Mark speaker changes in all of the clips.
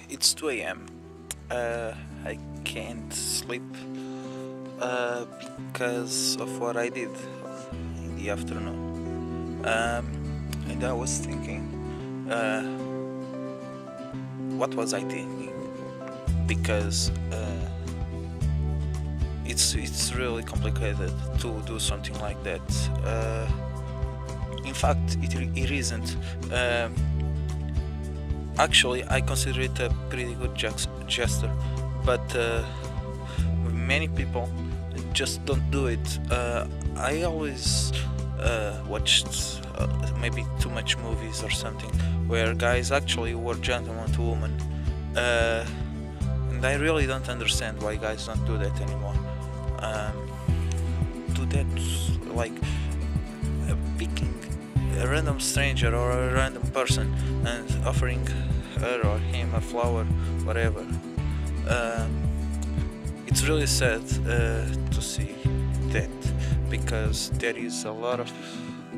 Speaker 1: It's 2 a.m. I can't sleep because of what I did in the afternoon. And I was thinking, uh, what was I thinking? Because it's really complicated to do something like that. In fact, it isn't. Actually, I consider it a pretty good gesture, but many people just don't do it. I always watched maybe too much movies or something where guys actually were gentlemen to women, and I really don't understand why guys don't do that anymore. Do that like picking a random stranger or a random person and offering her or him a flower, whatever. It's really sad to see that, because there is a lot of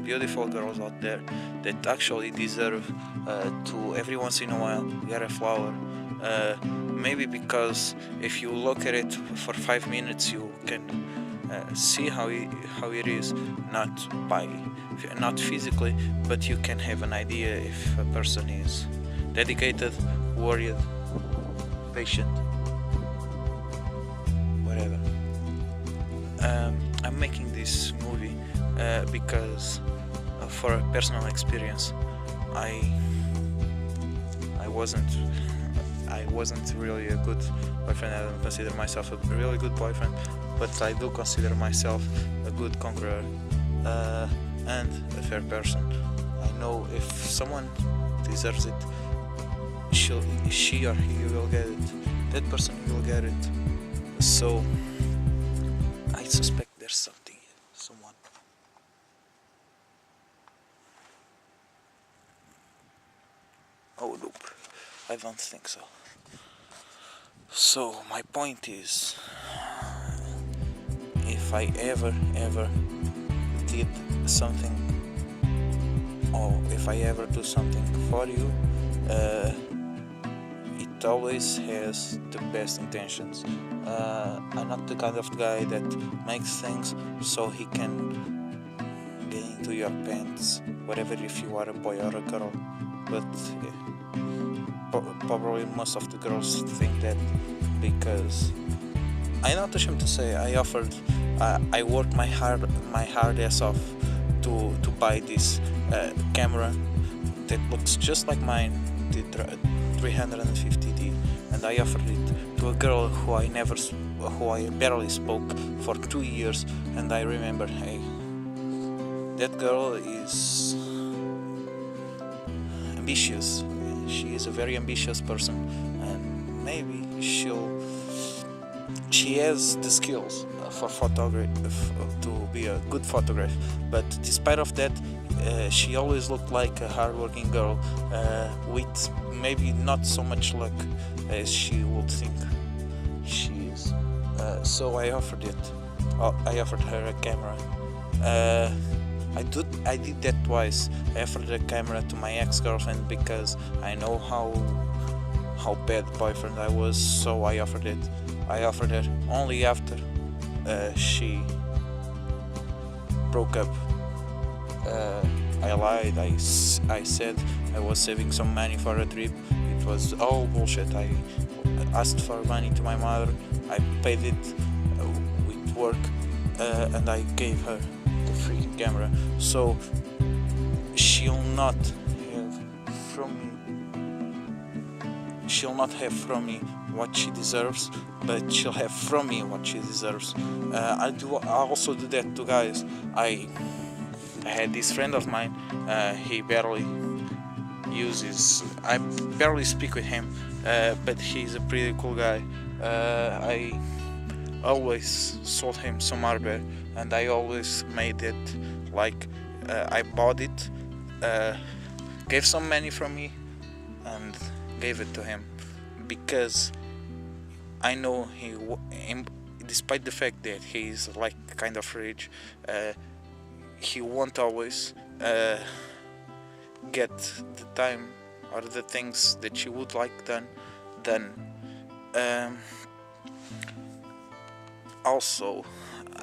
Speaker 1: beautiful girls out there that actually deserve to every once in a while get a flower. Maybe because if you look at it for 5 minutes, you can see how it is, not physically, but you can have an idea if a person is dedicated, worried, patient, whatever. I'm making this movie because for a personal experience, I wasn't really a good boyfriend. I don't consider myself a really good boyfriend, but I do consider myself a good conqueror and a fair person. I know if someone deserves it, she or he will get it. That person will get it. So I suspect there's someone. Oh nope, I don't think so. So my point is, if I ever did something, or if I ever do something for you, it always has the best intentions. I'm not the kind of guy that makes things so he can get into your pants, whatever, if you are a boy or a girl. But probably most of the girls think that, because I'm not ashamed to say I worked my hard ass off to buy this camera that looks just like mine, the 350D, and I offered it to a girl who I barely spoke for 2 years, and I remember, hey, that girl is ambitious. She is a very ambitious person, and maybe she has the skills for photography, to be a good photographer. But despite of that, she always looked like a hardworking girl, with maybe not so much luck as she would think she is. So I offered it. I offered her a camera. I did that twice. I offered a camera to my ex-girlfriend because I know how bad boyfriend I was, so I offered it. I offered it only after she broke up. I lied. I said I was saving some money for a trip. It was all bullshit. I asked for money to my mother. I paid it with work, and I gave her the freaking camera. So she'll not have from me what she deserves, but she'll have from me what she deserves. I also do that to guys. I had this friend of mine. I barely speak with him, but he's a pretty cool guy. I always sold him some hardware, and I always made it like I bought it, gave some money from me, and gave it to him, because I know despite the fact that he's like kind of rich, he won't always get the time or the things that you would like done done. Um, Also,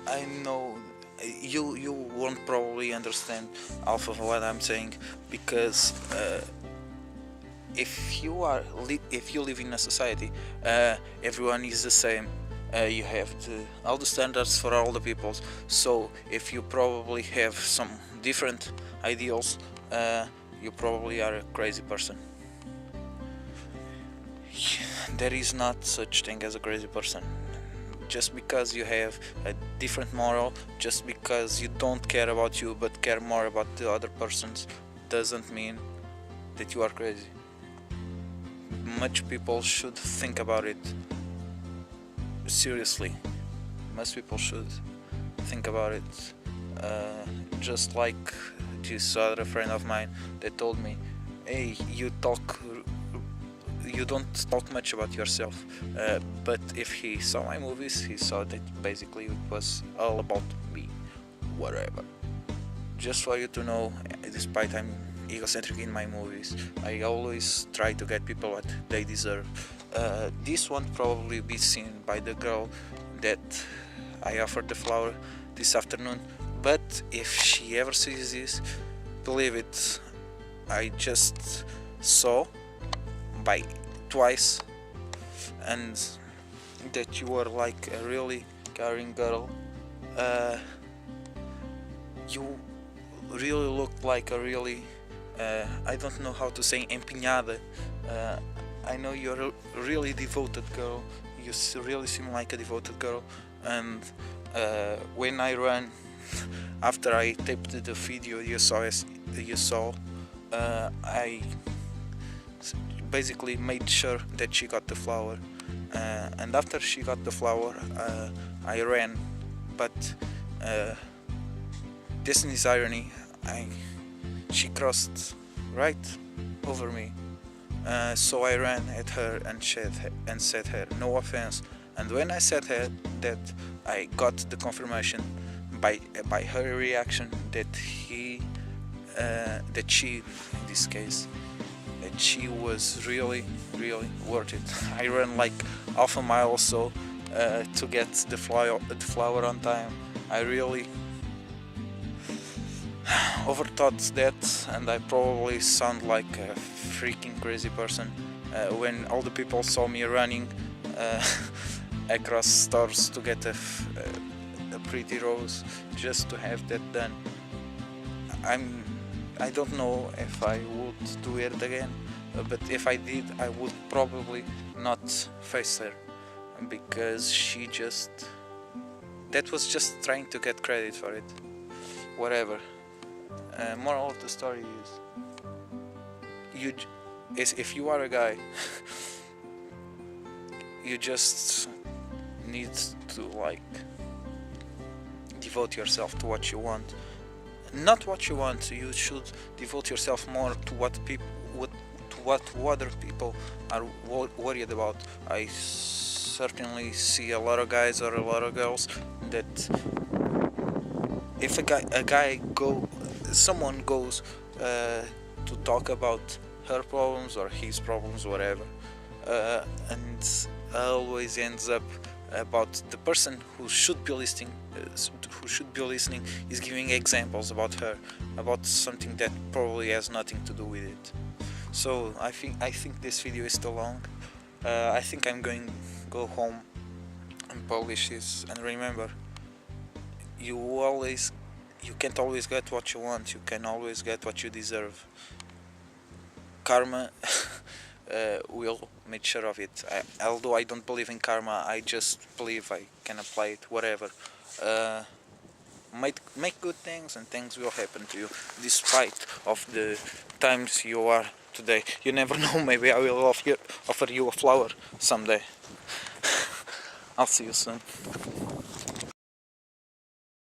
Speaker 1: I know you won't probably understand half of what I'm saying, because if you live in a society, everyone is the same. You have all the standards for all the peoples. So if you probably have some different ideals, you probably are a crazy person. There is not such thing as a crazy person. Just because you have a different moral, just because you don't care about you but care more about the other persons, doesn't mean that you are crazy. Much people should think about it seriously. Most people should think about it. Just like this other friend of mine that told me, hey, you don't talk much about yourself, but if he saw my movies, he saw that basically it was all about me, whatever. Just for you to know, despite I'm egocentric in my movies, I always try to get people what they deserve. This won't probably be seen by the girl that I offered the flower this afternoon, but if she ever sees this, believe it, I just saw by twice, and that you are like a really caring girl. You really look like a really I don't know how to say empeñada. I know you're a really devoted girl. You really seem like a devoted girl, and when I ran after I taped the video you saw, I basically made sure that she got the flower, and after she got the flower, I ran, but Destiny's irony, she crossed right over me, so I ran at her and said her no offense, and when I said her that, I got the confirmation by her reaction that she in this case, that she was really worth it. I ran like half a mile or so to get the flower on time. I really overthought that, and I probably sound like a freaking crazy person when all the people saw me running across stores to get a pretty rose just to have that done. I don't know if I would do it again, but if I did, I would probably not face her, because that was just trying to get credit for it. Whatever. Moral of the story is, if you are a guy, you just need to devote yourself to what you want. Not what you want, you should devote yourself more to what other people are worried about. I certainly see a lot of guys or a lot of girls that if someone goes to talk about her problems or his problems, whatever, and always ends up about the person who should be listening is giving examples about her, about something that probably has nothing to do with it. So I think this video is too long. I think I'm going to go home and polish this. And remember, you can't always get what you want, you can always get what you deserve. Karma will make sure of it. Although I don't believe in karma, I just believe I can apply it, whatever. Make good things and things will happen to you, despite of the times you are today. You never know, maybe I will offer you a flower someday. I'll see you soon.